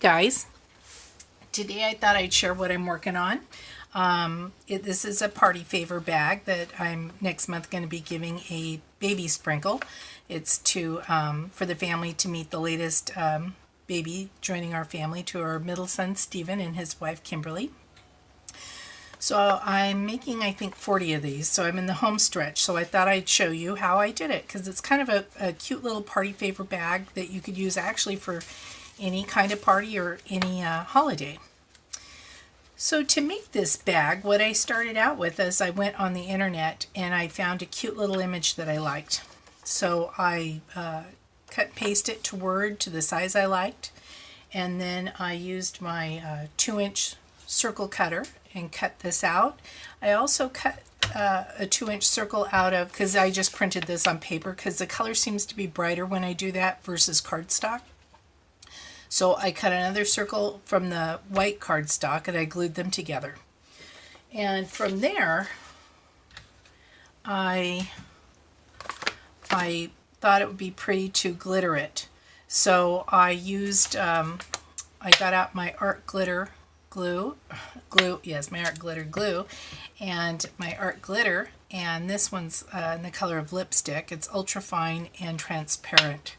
guys, today I thought I'd share what I'm working on. This is a party favor bag that I'm next month going to be giving a baby sprinkle. It's for the family to meet the latest baby joining our family, to our middle son Stephen and his wife Kimberly. So I'm making, I think, 40 of these. So I'm in the home stretch. So I thought I'd show you how I did it, because it's kind of a cute little party favor bag that you could use actually for any kind of party or any holiday. So to make this bag, what I started out with is I went on the internet and I found a cute little image that I liked. So I cut and paste it to Word to the size I liked, and then I used my 2-inch circle cutter and cut this out. I also cut a 2-inch circle out of, because I just printed this on paper because the color seems to be brighter when I do that versus cardstock. So I cut another circle from the white cardstock and I glued them together. And from there, I thought it would be pretty to glitter it. So I used, I got out my art glitter glue, my art glitter glue, and my art glitter, and this one's in the color of lipstick. It's ultra fine and transparent.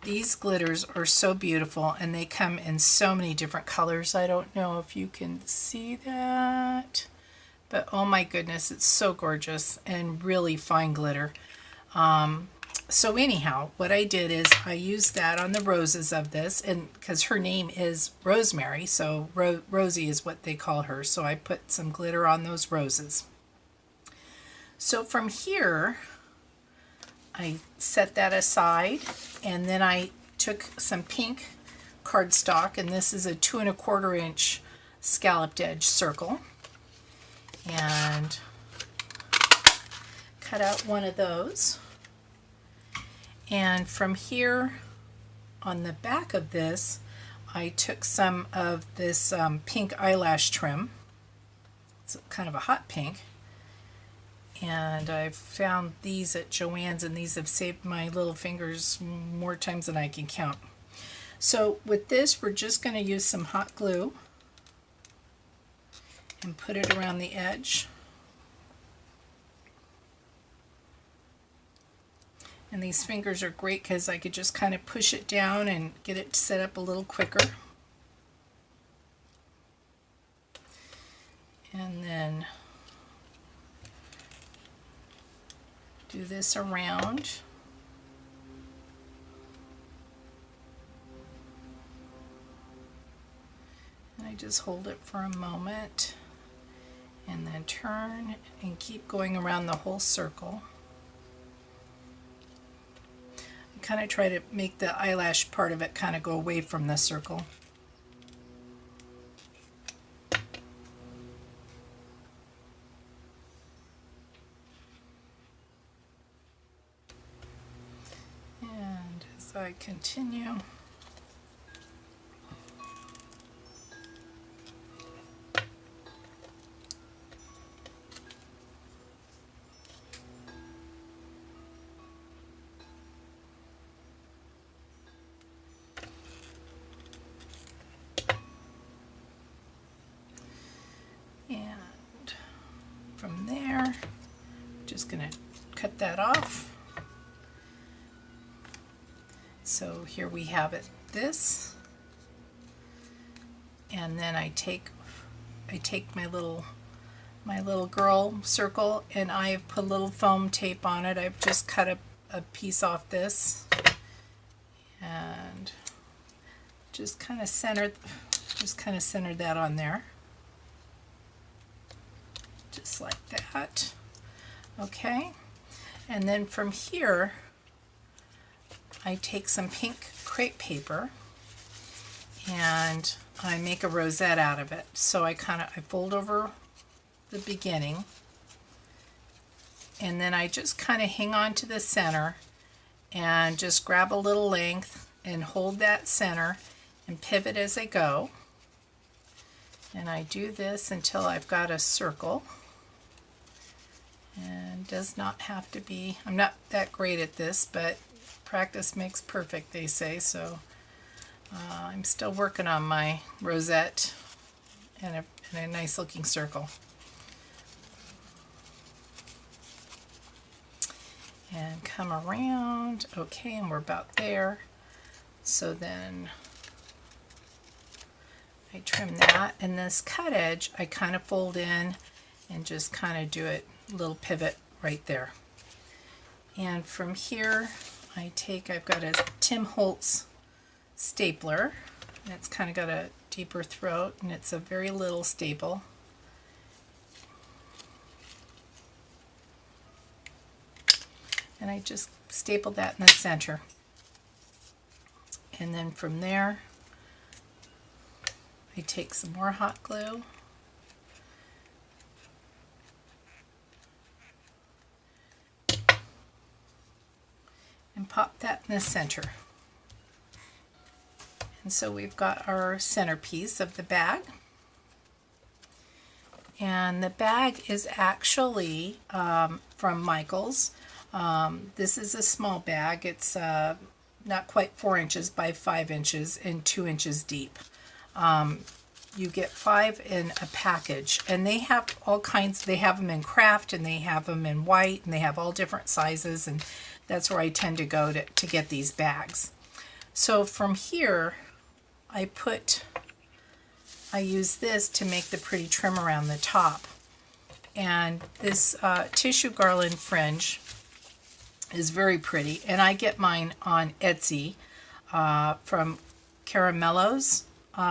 These glitters are so beautiful, and they come in so many different colors. I don't know if you can see that, but oh my goodness, it's so gorgeous and really fine glitter. So anyhow, what I did is I used that on the roses of this, and because her name is Rosemary, so Rosie is what they call her, so I put some glitter on those roses. So from here, I set that aside, and then I took some pink cardstock, and this is a 2 1/4 inch scalloped edge circle, and cut out one of those. And from here on the back of this, I took some of this pink eyelash trim. It's kind of a hot pink. And I found these at Joann's, and these have saved my little fingers more times than I can count. So with this, we're just going to use some hot glue and put it around the edge. And these fingers are great because I could just kind of push it down and get it set up a little quicker. And then do this around. And I just hold it for a moment and then turn and keep going around the whole circle. I kind of try to make the eyelash part of it kind of go away from the circle. So I continue. And from there, just going to cut that off. So here we have it, this, and then I take my little girl circle, and I've put a little foam tape on it. I've just cut a piece off this and just kind of centered that on there, just like that. Okay, and then from here, I take some pink crepe paper and I make a rosette out of it. So I fold over the beginning, and then I just kind of hang on to the center and just grab a little length and hold that center and pivot as I go. And I do this until I've got a circle. And it does not have to be, I'm not that great at this, but practice makes perfect, they say, so I'm still working on my rosette and a nice looking circle. And come around. Okay, and we're about there. So then I trim that, and this cut edge I kind of fold in and just kind of do it a little pivot right there. And from here I've got a Tim Holtz stapler, and it's kind of got a deeper throat, and it's a very little staple. And I just staple that in the center. And then from there I take some more hot glue and pop that in the center. And so we've got our centerpiece of the bag. And the bag is actually from Michaels. This is a small bag. It's not quite 4 inches by 5 inches and 2 inches deep. You get 5 in a package, and they have all kinds. They have them in craft, and they have them in white, and they have all different sizes, and that's where I tend to go to get these bags. So from here I use this to make the pretty trim around the top. And this tissue garland fringe is very pretty, and I get mine on Etsy from Caramelos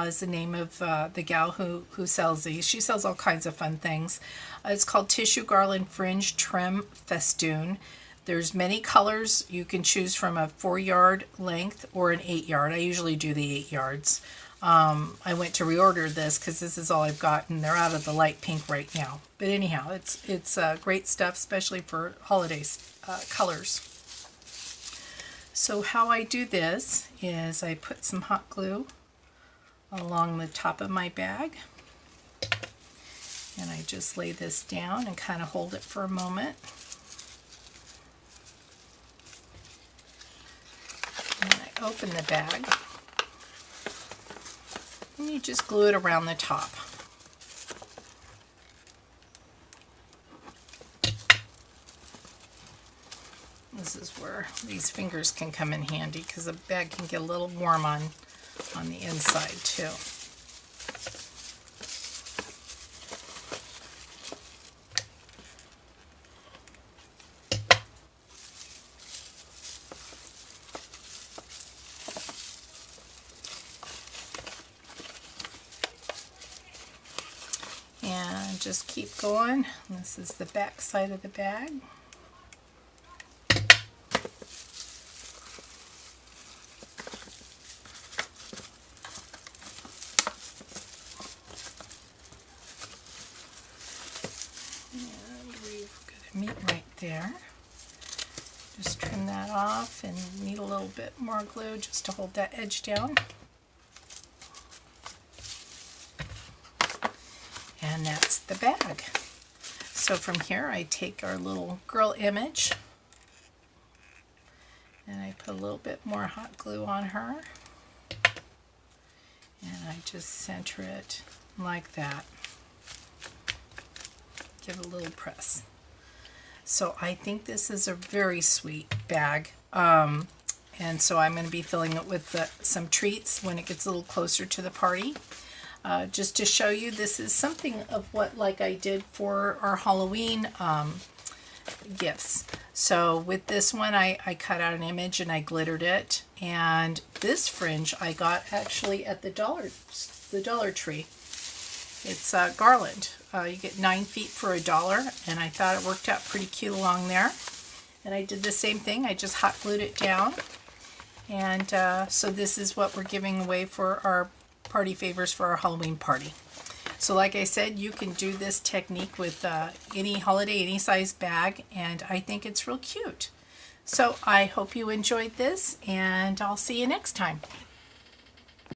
is the name of the gal who sells these. She sells all kinds of fun things. It's called Tissue Garland Fringe Trim Festoon. There's many colors. You can choose from a 4-yard length or an 8-yard. I usually do the 8 yards. I went to reorder this because this is all I've got, and they're out of the light pink right now. But anyhow, it's great stuff, especially for holiday colors. So how I do this is I put some hot glue along the top of my bag, and I just lay this down and kind of hold it for a moment. And I open the bag, and you just glue it around the top. This is where these fingers can come in handy because the bag can get a little warm on the inside too. And just keep going. This is the back side of the bag. And we've got a meet right there. Just trim that off and need a little bit more glue just to hold that edge down. And that's the bag. So from here I take our little girl image and I put a little bit more hot glue on her, and I just center it like that. Give it a little press. So I think this is a very sweet bag, and so I'm going to be filling it with some treats when it gets a little closer to the party. Just to show you, this is something of what like I did for our Halloween gifts. So with this one I cut out an image and I glittered it, and this fringe I got actually at the Dollar Tree. It's garland. You get 9 feet for $1, and I thought it worked out pretty cute along there. And I did the same thing. I just hot glued it down, and so this is what we're giving away for our party favors for our Halloween party. So like I said, you can do this technique with any holiday, any size bag, and I think it's real cute. So I hope you enjoyed this, and I'll see you next time.